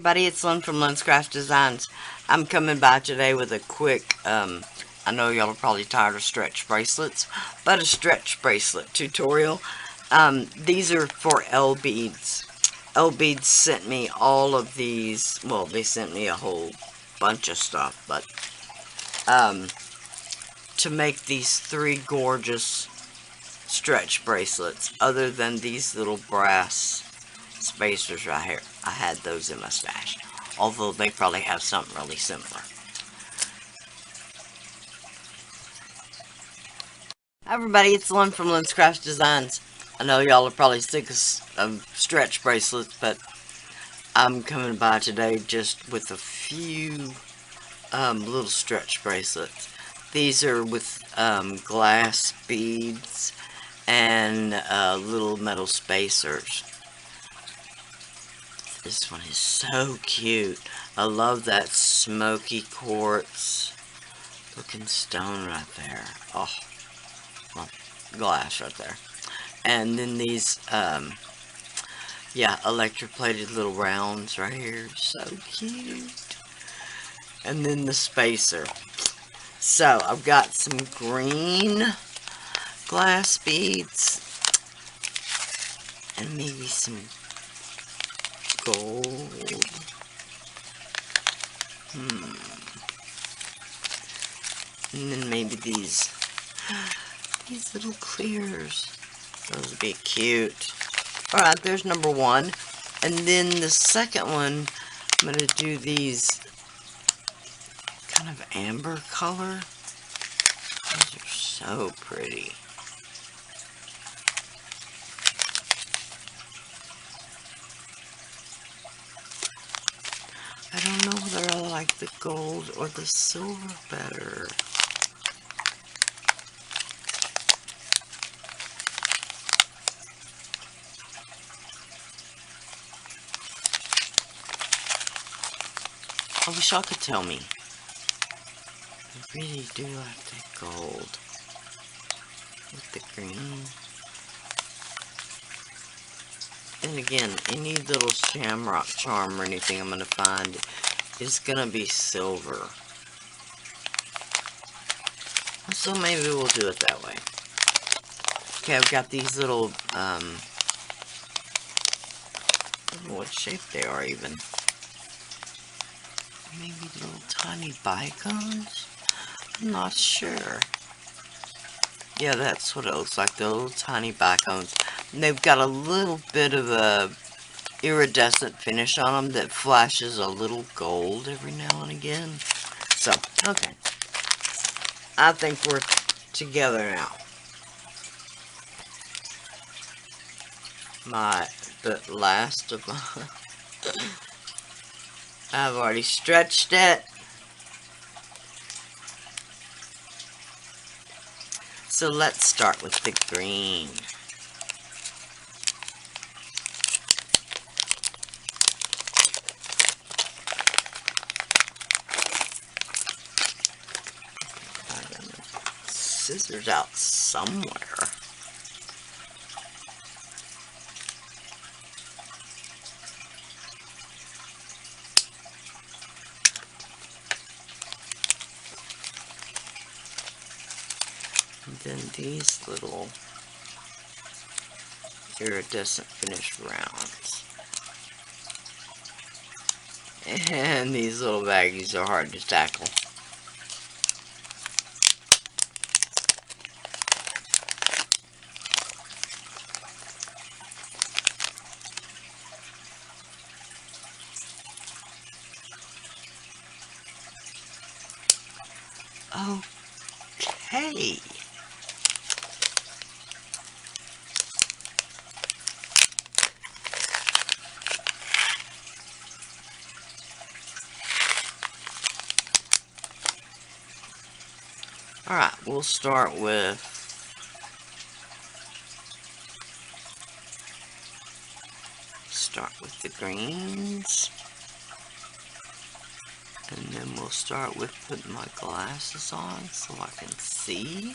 everybody, it's Lyn from Lyn's Craft Designs. I'm coming by today with a quick, I know y'all are probably tired of stretch bracelets, but a stretch bracelet tutorial. These are for Lbeads. Lbeads sent me all of these, well, they sent me a whole bunch of stuff, but, to make these three gorgeous stretch bracelets, other than these little brass spacers right here. I had those in my stash, although they probably have something really similar. Hi everybody, it's Lyn from Lyn's Craft Designs. I know y'all are probably sick of stretch bracelets, but I'm coming by today just with a few little stretch bracelets. These are with glass beads and little metal spacers. This one is so cute. I love that smoky quartz looking stone right there. Oh, well, glass right there. And then these, yeah, electroplated little rounds right here. So cute. And then the spacer. So, I've got some green glass beads. And maybe some gold. And then maybe these little clears. Those would be cute. Alright, there's number one. And then the second one, I'm going to do these kind of amber color. Those are so pretty. I don't know whether I like the gold or the silver better. I wish y'all could tell me. I really do like that gold with the green. And again, any little shamrock charm or anything I'm going to find is going to be silver. So maybe we'll do it that way. Okay, I've got these little, I don't know what shape they are even. Maybe little tiny bicones? I'm not sure. Yeah, that's what it looks like, the little tiny bicones. And they've got a little bit of a iridescent finish on them that flashes a little gold every now and again. So, okay. I think we're together now. The last of my... I've already stretched it. So let's start with the green. I got my scissors out somewhere. And then these little iridescent finish rounds. And these little baggies are hard to tackle. Okay. Alright, we'll start with the greens. And then we'll start with putting my glasses on so I can see.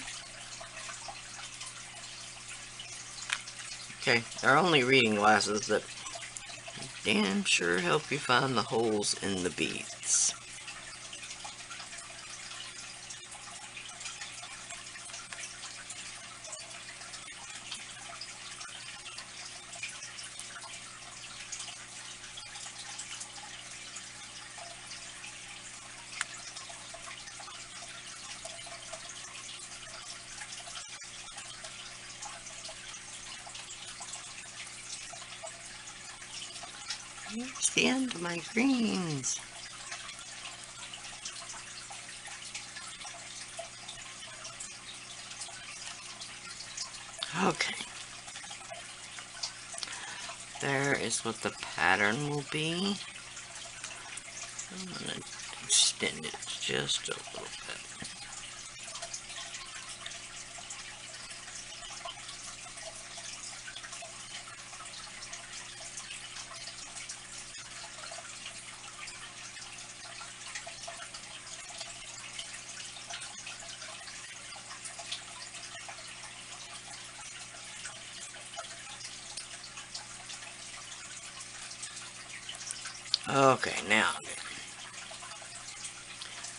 Okay, they're only reading glasses that and sure help you find the holes in the beads. Here's the end of my greens. Okay. There is what the pattern will be. I'm going to extend it just a little bit. Okay, now,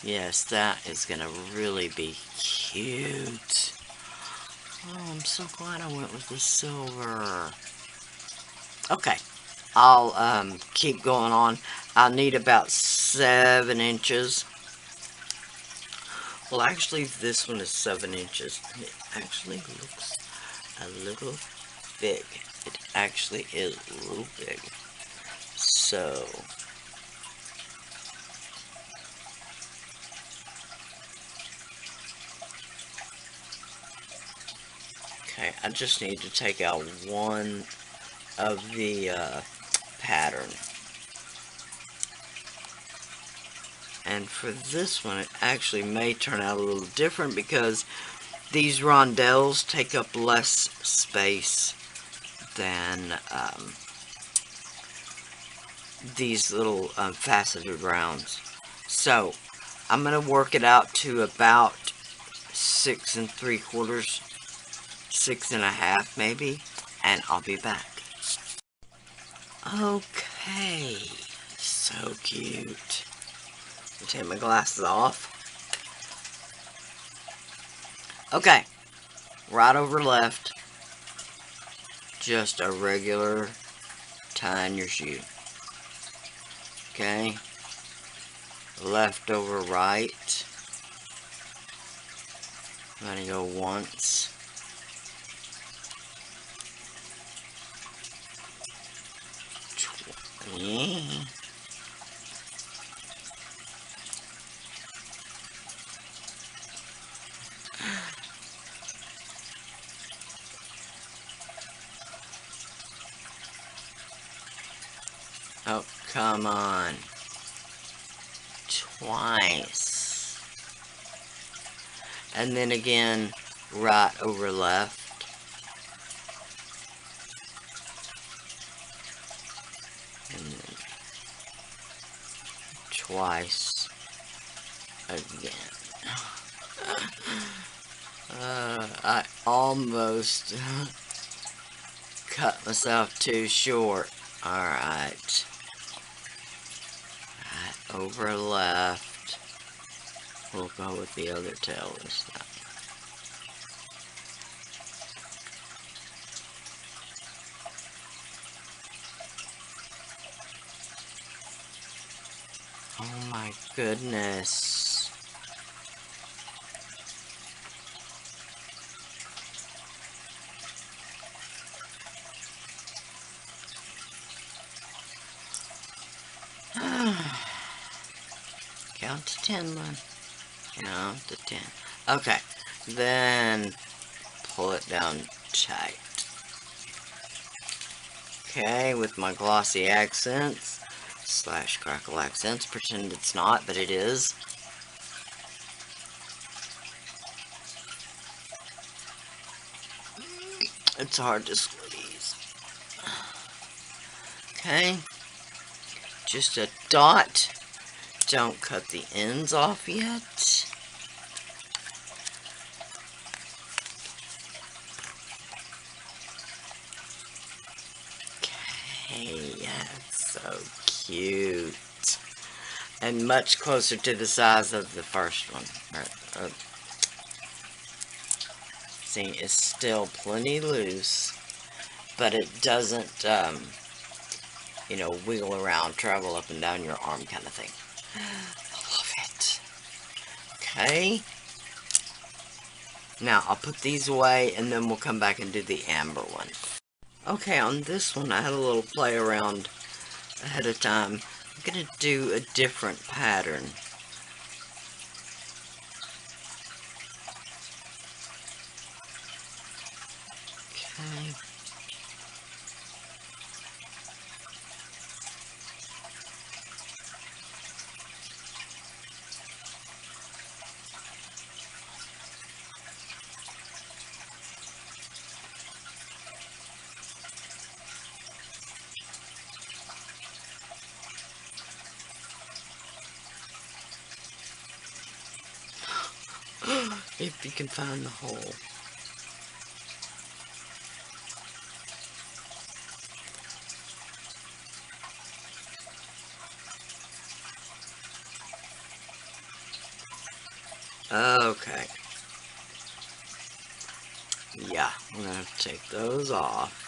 yes, that is going to really be cute. Oh, I'm so glad I went with the silver. Okay, I'll keep going on. I'll need about 7 inches. Well, actually, this one is 7 inches. And it actually looks a little big. It actually is a little big. So, okay, I just need to take out one of the pattern. And for this one, it actually may turn out a little different because these rondelles take up less space than these little faceted rounds. So, I'm going to work it out to about 6 3/4, 6 1/2 maybe, and I'll be back. Okay, so cute. I'll take my glasses off. Okay, right over left, just a regular tie in your shoe. Okay, left over right. I'm gonna go once. Yeah. Oh, come on. Twice. And then again, right over left. And then twice again. I almost cut myself too short. Alright. Right over left. We'll go with the other tail this time. Oh my goodness. Count to 10, Lyn. Count to 10. Okay, then pull it down tight. Okay, with my glossy accents / crackle accents. Pretend it's not, but it is. It's hard to squeeze. Okay, just a dot. Don't cut the ends off yet. Okay, yes. So cute. And much closer to the size of the first one. See, it's still plenty loose, but it doesn't, you know, wiggle around, travel up and down your arm kind of thing. I love it. Okay. Now, I'll put these away, and then we'll come back and do the amber one. Okay, on this one, I had a little play around ahead of time. I'm going to do a different pattern. Okay. If you can find the hole. Okay. Yeah, I'm going to take those off.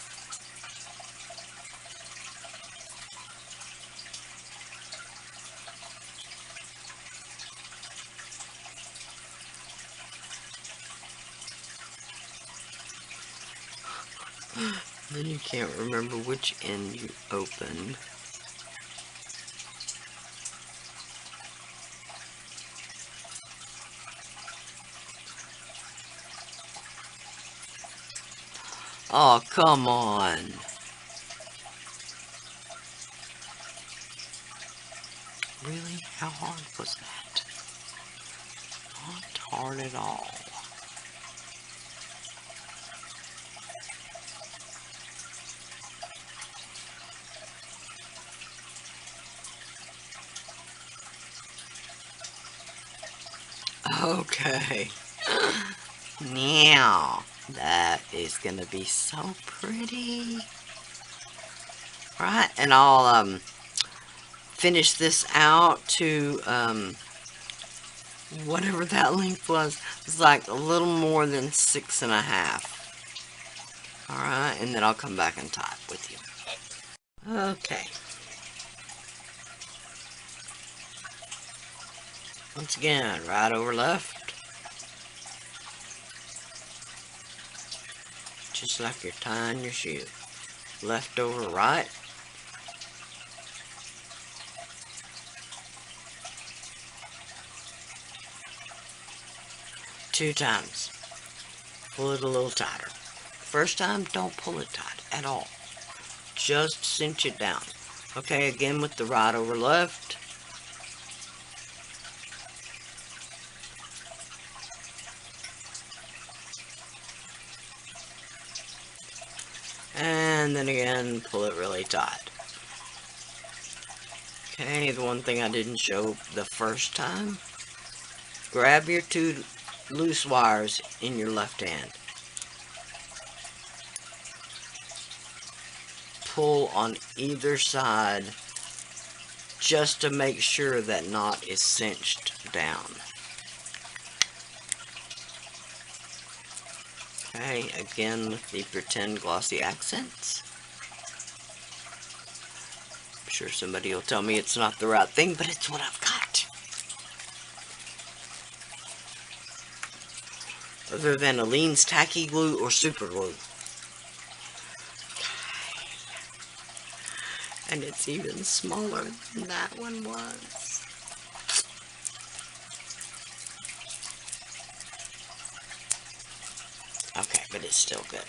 Then you can't remember which end you opened. Oh, come on. Really? How hard was that? Not hard at all. Okay. Now, that is gonna be so pretty. Right, and I'll finish this out to whatever that length was. It's like a little more than 6.5. Alright, and then I'll come back and tie it with you. Okay. Once again, right over left. Just like you're tying your shoe. Left over right. Two times. Pull it a little tighter. First time, don't pull it tight at all. Just cinch it down. Okay, again with the right over left. And then again, pull it really tight. Okay, the one thing I didn't show the first time. Grab your two loose wires in your left hand. Pull on either side just to make sure that knot is cinched down. Okay, again with the pretend glossy accents. I'm sure somebody will tell me it's not the right thing, but it's what I've got. Other than a Lyn's tacky glue or super glue. And it's even smaller than that one was. Okay, but it's still good.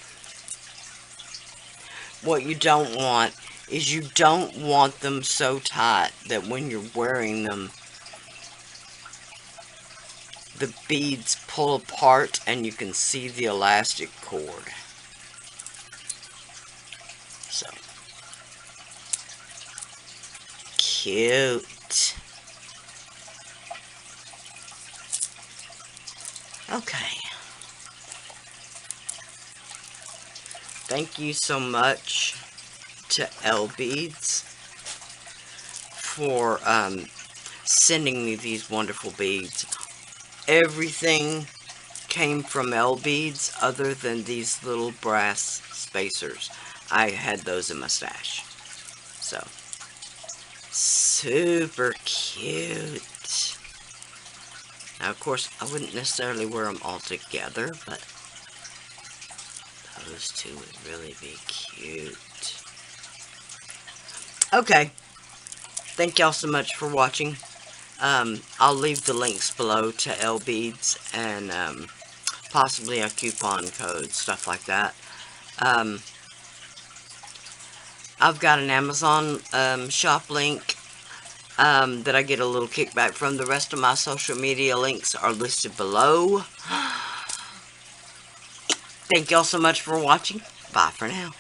What you don't want is you don't want them so tight that when you're wearing them, the beads pull apart and you can see the elastic cord. So, cute. Okay. Thank you so much to Lbeads for sending me these wonderful beads. Everything came from Lbeads other than these little brass spacers. I had those in my stash. So, super cute. Now, of course, I wouldn't necessarily wear them all together, but those two would really be cute. Okay. Thank y'all so much for watching. I'll leave the links below to Lbeads and possibly a coupon code, stuff like that. I've got an Amazon shop link that I get a little kickback from. The rest of my social media links are listed below. Thank y'all so much for watching. Bye for now.